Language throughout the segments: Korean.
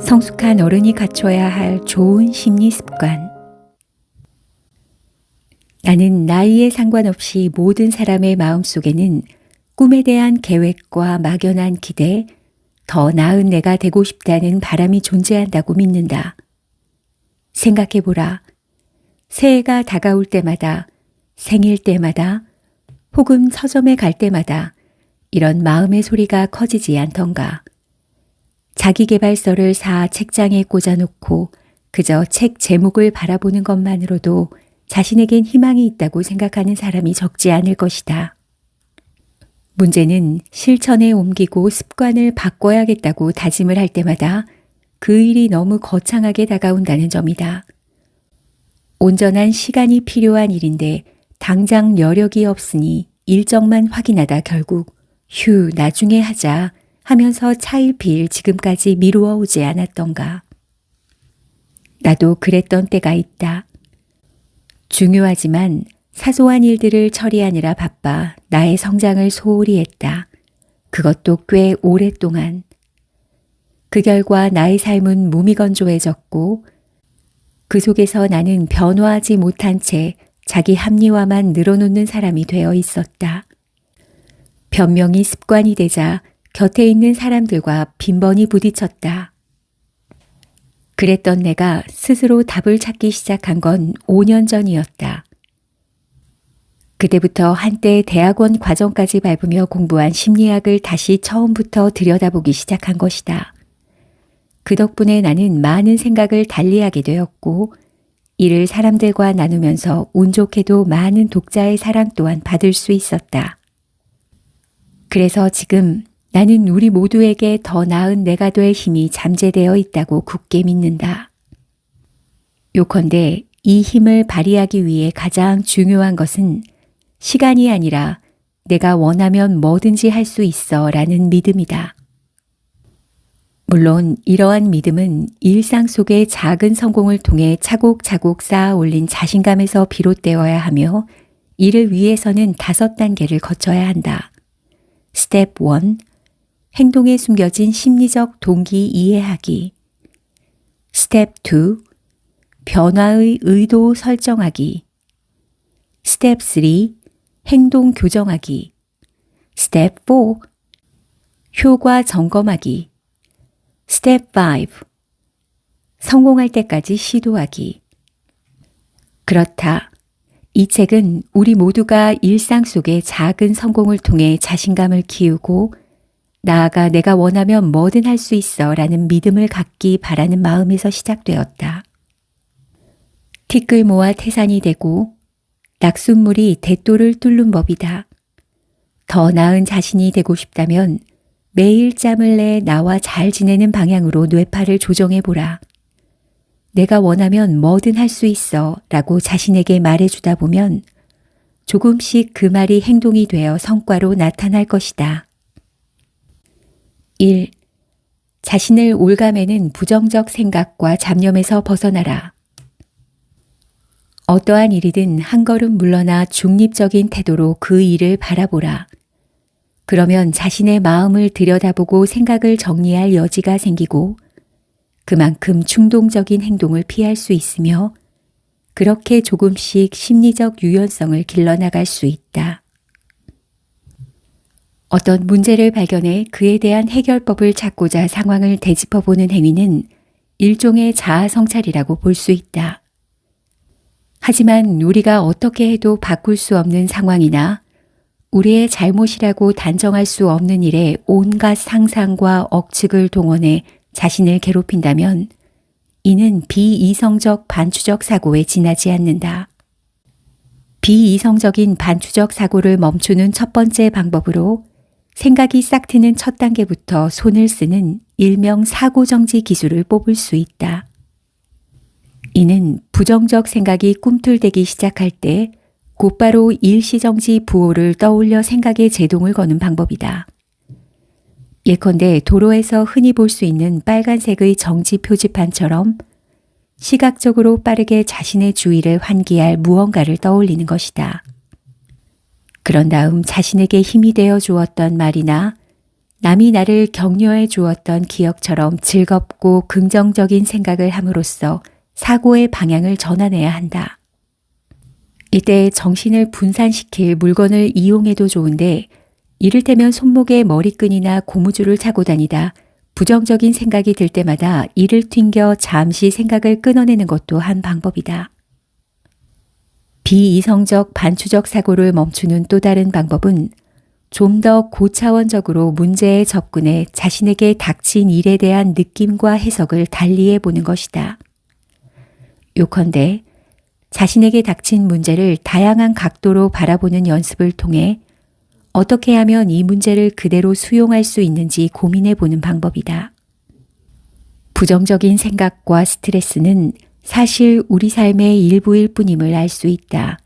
성숙한 어른이 갖춰야 할 좋은 심리 습관. 나는 나이에 상관없이 모든 사람의 마음속에는 꿈에 대한 계획과 막연한 기대, 더 나은 내가 되고 싶다는 바람이 존재한다고 믿는다. 생각해보라. 새해가 다가올 때마다, 생일 때마다, 혹은 서점에 갈 때마다 이런 마음의 소리가 커지지 않던가. 자기계발서를 사 책장에 꽂아놓고 그저 책 제목을 바라보는 것만으로도 자신에겐 희망이 있다고 생각하는 사람이 적지 않을 것이다. 문제는 실천에 옮기고 습관을 바꿔야겠다고 다짐을 할 때마다 그 일이 너무 거창하게 다가온다는 점이다. 온전한 시간이 필요한 일인데 당장 여력이 없으니 일정만 확인하다 결국 휴 나중에 하자 하면서 차일피일 지금까지 미루어 오지 않았던가. 나도 그랬던 때가 있다. 중요하지만 사소한 일들을 처리하느라 바빠 나의 성장을 소홀히 했다. 그것도 꽤 오랫동안. 그 결과 나의 삶은 무미건조해졌고 그 속에서 나는 변화하지 못한 채 자기 합리화만 늘어놓는 사람이 되어 있었다. 변명이 습관이 되자 곁에 있는 사람들과 빈번히 부딪혔다. 그랬던 내가 스스로 답을 찾기 시작한 건 5년 전이었다. 그때부터 한때 대학원 과정까지 밟으며 공부한 심리학을 다시 처음부터 들여다보기 시작한 것이다. 그 덕분에 나는 많은 생각을 달리하게 되었고 이를 사람들과 나누면서 운 좋게도 많은 독자의 사랑 또한 받을 수 있었다. 그래서 지금 나는 우리 모두에게 더 나은 내가 될 힘이 잠재되어 있다고 굳게 믿는다. 요컨대 이 힘을 발휘하기 위해 가장 중요한 것은 시간이 아니라 내가 원하면 뭐든지 할 수 있어 라는 믿음이다. 물론 이러한 믿음은 일상 속의 작은 성공을 통해 차곡차곡 쌓아 올린 자신감에서 비롯되어야 하며 이를 위해서는 5단계를 거쳐야 한다. 스텝 1. 행동에 숨겨진 심리적 동기 이해하기. 스텝 2. 변화의 의도 설정하기. 스텝 3. 행동 교정하기. 스텝 4. 효과 점검하기. 스텝 5. 성공할 때까지 시도하기. 그렇다. 이 책은 우리 모두가 일상 속의 작은 성공을 통해 자신감을 키우고 나아가 내가 원하면 뭐든 할 수 있어 라는 믿음을 갖기 바라는 마음에서 시작되었다. 티끌 모아 태산이 되고 낙숫물이 대도를 뚫는 법이다. 더 나은 자신이 되고 싶다면 매일 짬을 내 나와 잘 지내는 방향으로 뇌파를 조정해보라. 내가 원하면 뭐든 할 수 있어 라고 자신에게 말해주다 보면 조금씩 그 말이 행동이 되어 성과로 나타날 것이다. 1. 자신을 올가매는 부정적 생각과 잡념에서 벗어나라. 어떠한 일이든 한 걸음 물러나 중립적인 태도로 그 일을 바라보라. 그러면 자신의 마음을 들여다보고 생각을 정리할 여지가 생기고 그만큼 충동적인 행동을 피할 수 있으며 그렇게 조금씩 심리적 유연성을 길러나갈 수 있다. 어떤 문제를 발견해 그에 대한 해결법을 찾고자 상황을 되짚어보는 행위는 일종의 자아 성찰이라고 볼 수 있다. 하지만 우리가 어떻게 해도 바꿀 수 없는 상황이나 우리의 잘못이라고 단정할 수 없는 일에 온갖 상상과 억측을 동원해 자신을 괴롭힌다면 이는 비이성적 반추적 사고에 지나지 않는다. 비이성적인 반추적 사고를 멈추는 첫 번째 방법으로 생각이 싹 트는 첫 단계부터 손을 쓰는 일명 사고정지 기술을 뽑을 수 있다. 이는 부정적 생각이 꿈틀대기 시작할 때 곧바로 일시정지 부호를 떠올려 생각에 제동을 거는 방법이다. 예컨대 도로에서 흔히 볼 수 있는 빨간색의 정지 표지판처럼 시각적으로 빠르게 자신의 주의를 환기할 무언가를 떠올리는 것이다. 그런 다음 자신에게 힘이 되어 주었던 말이나 남이 나를 격려해 주었던 기억처럼 즐겁고 긍정적인 생각을 함으로써 사고의 방향을 전환해야 한다. 이때 정신을 분산시킬 물건을 이용해도 좋은데 이를테면 손목에 머리끈이나 고무줄을 차고 다니다 부정적인 생각이 들 때마다 이를 튕겨 잠시 생각을 끊어내는 것도 한 방법이다. 비이성적 반추적 사고를 멈추는 또 다른 방법은 좀 더 고차원적으로 문제에 접근해 자신에게 닥친 일에 대한 느낌과 해석을 달리해 보는 것이다. 요컨대 자신에게 닥친 문제를 다양한 각도로 바라보는 연습을 통해 어떻게 하면 이 문제를 그대로 수용할 수 있는지 고민해 보는 방법이다. 부정적인 생각과 스트레스는 사실 우리 삶의 일부일 뿐임을 알 수 있다.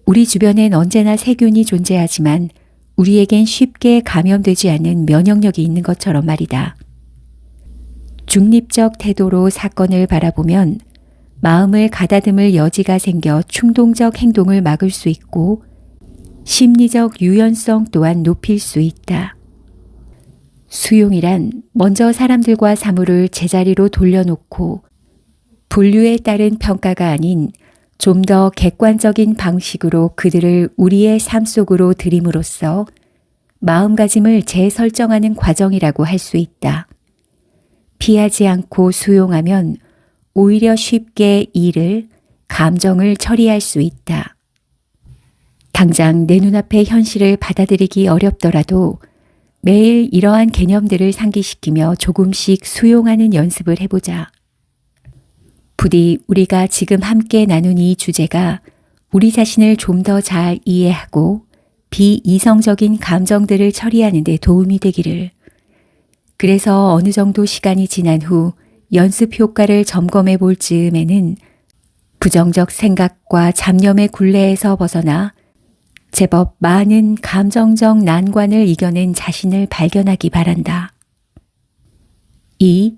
우리 주변엔 언제나 세균이 존재하지만 우리에겐 쉽게 감염되지 않는 면역력이 있는 것처럼 말이다. 중립적 태도로 사건을 바라보면 마음을 가다듬을 여지가 생겨 충동적 행동을 막을 수 있고 심리적 유연성 또한 높일 수 있다. 수용이란 먼저 사람들과 사물을 제자리로 돌려놓고 분류에 따른 평가가 아닌 좀 더 객관적인 방식으로 그들을 우리의 삶 속으로 들임으로써 마음가짐을 재설정하는 과정이라고 할 수 있다. 피하지 않고 수용하면 오히려 쉽게 일을, 감정을 처리할 수 있다. 당장 내 눈앞의 현실을 받아들이기 어렵더라도 매일 이러한 개념들을 상기시키며 조금씩 수용하는 연습을 해보자. 부디 우리가 지금 함께 나눈 이 주제가 우리 자신을 좀 더 잘 이해하고 비이성적인 감정들을 처리하는 데 도움이 되기를. 그래서 어느 정도 시간이 지난 후 연습 효과를 점검해 볼 즈음에는 부정적 생각과 잡념의 굴레에서 벗어나 제법 많은 감정적 난관을 이겨낸 자신을 발견하기 바란다. 2.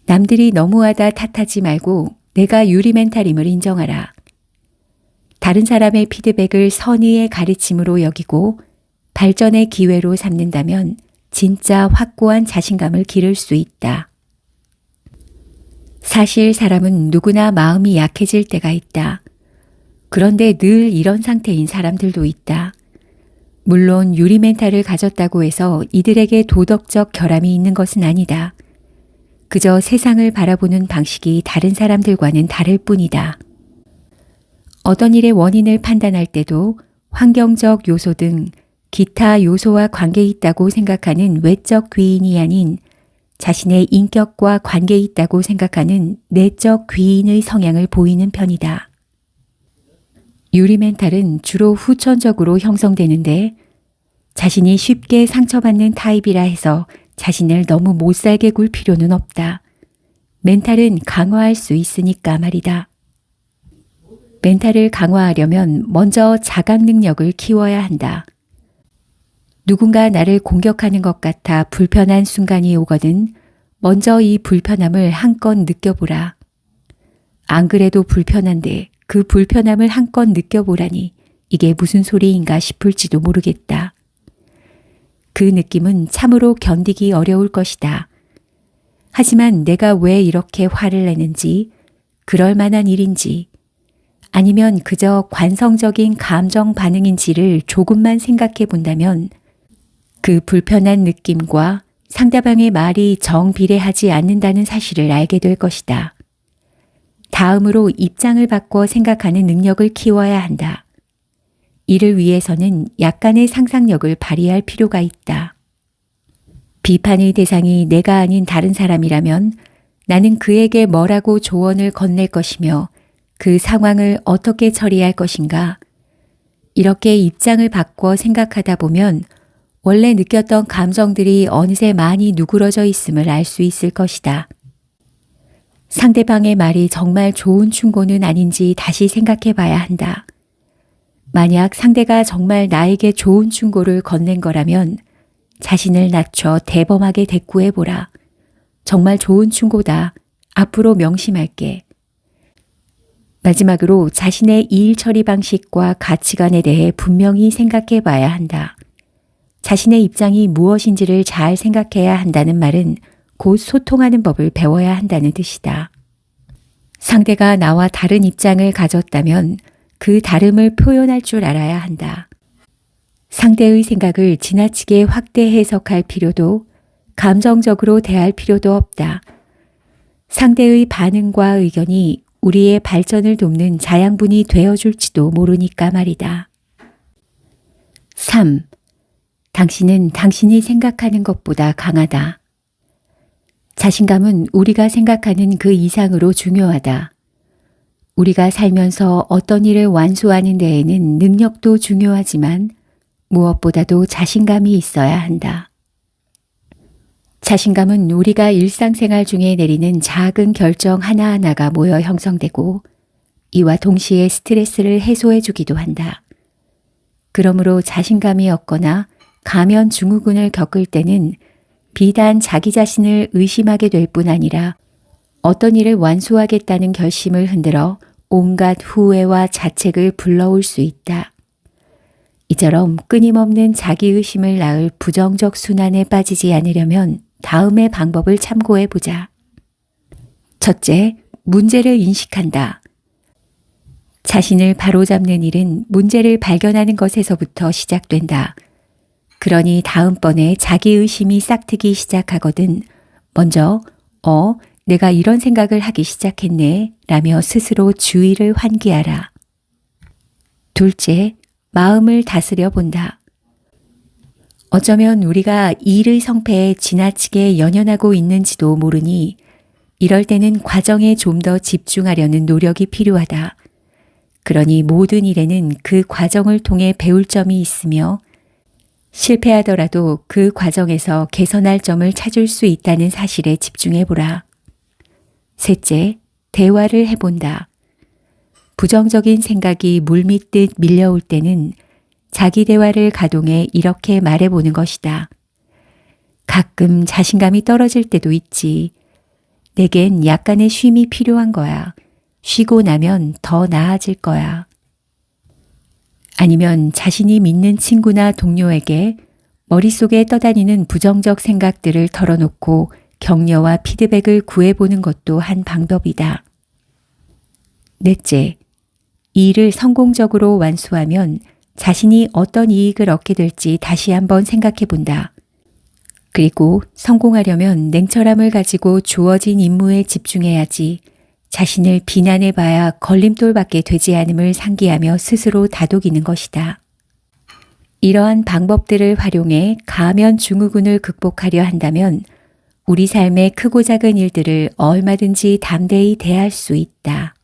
남들이 너무하다 탓하지 말고 내가 유리멘탈임을 인정하라. 다른 사람의 피드백을 선의의 가르침으로 여기고 발전의 기회로 삼는다면 진짜 확고한 자신감을 기를 수 있다. 사실 사람은 누구나 마음이 약해질 때가 있다. 그런데 늘 이런 상태인 사람들도 있다. 물론 유리멘탈을 가졌다고 해서 이들에게 도덕적 결함이 있는 것은 아니다. 그저 세상을 바라보는 방식이 다른 사람들과는 다를 뿐이다. 어떤 일의 원인을 판단할 때도 환경적 요소 등 기타 요소와 관계 있다고 생각하는 외적 귀인이 아닌 자신의 인격과 관계 있다고 생각하는 내적 귀인의 성향을 보이는 편이다. 유리멘탈은 주로 후천적으로 형성되는데 자신이 쉽게 상처받는 타입이라 해서 자신을 너무 못살게 굴 필요는 없다. 멘탈은 강화할 수 있으니까 말이다. 멘탈을 강화하려면 먼저 자각 능력을 키워야 한다. 누군가 나를 공격하는 것 같아 불편한 순간이 오거든 먼저 이 불편함을 한껏 느껴보라. 안 그래도 불편한데 그 불편함을 한껏 느껴보라니 이게 무슨 소리인가 싶을지도 모르겠다. 그 느낌은 참으로 견디기 어려울 것이다. 하지만 내가 왜 이렇게 화를 내는지, 그럴 만한 일인지, 아니면 그저 관성적인 감정 반응인지를 조금만 생각해 본다면 그 불편한 느낌과 상대방의 말이 정비례하지 않는다는 사실을 알게 될 것이다. 다음으로 입장을 바꿔 생각하는 능력을 키워야 한다. 이를 위해서는 약간의 상상력을 발휘할 필요가 있다. 비판의 대상이 내가 아닌 다른 사람이라면 나는 그에게 뭐라고 조언을 건넬 것이며 그 상황을 어떻게 처리할 것인가. 이렇게 입장을 바꿔 생각하다 보면 원래 느꼈던 감정들이 어느새 많이 누그러져 있음을 알 수 있을 것이다. 상대방의 말이 정말 좋은 충고는 아닌지 다시 생각해 봐야 한다. 만약 상대가 정말 나에게 좋은 충고를 건넨 거라면 자신을 낮춰 대범하게 대꾸해보라. 정말 좋은 충고다. 앞으로 명심할게. 마지막으로 자신의 일 처리 방식과 가치관에 대해 분명히 생각해 봐야 한다. 자신의 입장이 무엇인지를 잘 생각해야 한다는 말은 곧 소통하는 법을 배워야 한다는 뜻이다. 상대가 나와 다른 입장을 가졌다면 그 다름을 표현할 줄 알아야 한다. 상대의 생각을 지나치게 확대 해석할 필요도 감정적으로 대할 필요도 없다. 상대의 반응과 의견이 우리의 발전을 돕는 자양분이 되어줄지도 모르니까 말이다. 3. 당신은 당신이 생각하는 것보다 강하다. 자신감은 우리가 생각하는 그 이상으로 중요하다. 우리가 살면서 어떤 일을 완수하는 데에는 능력도 중요하지만 무엇보다도 자신감이 있어야 한다. 자신감은 우리가 일상생활 중에 내리는 작은 결정 하나하나가 모여 형성되고 이와 동시에 스트레스를 해소해 주기도 한다. 그러므로 자신감이 없거나 가면 증후군을 겪을 때는 비단 자기 자신을 의심하게 될 뿐 아니라 어떤 일을 완수하겠다는 결심을 흔들어 온갖 후회와 자책을 불러올 수 있다. 이처럼 끊임없는 자기의심을 낳을 부정적 순환에 빠지지 않으려면 다음의 방법을 참고해 보자. 첫째, 문제를 인식한다. 자신을 바로잡는 일은 문제를 발견하는 것에서부터 시작된다. 그러니 다음번에 자기의심이 싹트기 시작하거든 먼저 내가 이런 생각을 하기 시작했네 라며 스스로 주의를 환기하라. 둘째, 마음을 다스려 본다. 어쩌면 우리가 일의 성패에 지나치게 연연하고 있는지도 모르니 이럴 때는 과정에 좀 더 집중하려는 노력이 필요하다. 그러니 모든 일에는 그 과정을 통해 배울 점이 있으며 실패하더라도 그 과정에서 개선할 점을 찾을 수 있다는 사실에 집중해보라. 셋째, 대화를 해본다. 부정적인 생각이 물밀듯 밀려올 때는 자기 대화를 가동해 이렇게 말해보는 것이다. 가끔 자신감이 떨어질 때도 있지. 내겐 약간의 쉼이 필요한 거야. 쉬고 나면 더 나아질 거야. 아니면 자신이 믿는 친구나 동료에게 머릿속에 떠다니는 부정적 생각들을 털어놓고 격려와 피드백을 구해보는 것도 한 방법이다. 넷째, 이 일을 성공적으로 완수하면 자신이 어떤 이익을 얻게 될지 다시 한번 생각해 본다. 그리고 성공하려면 냉철함을 가지고 주어진 임무에 집중해야지 자신을 비난해 봐야 걸림돌밖에 되지 않음을 상기하며 스스로 다독이는 것이다. 이러한 방법들을 활용해 가면 증후군을 극복하려 한다면 우리 삶의 크고 작은 일들을 얼마든지 담대히 대할 수 있다.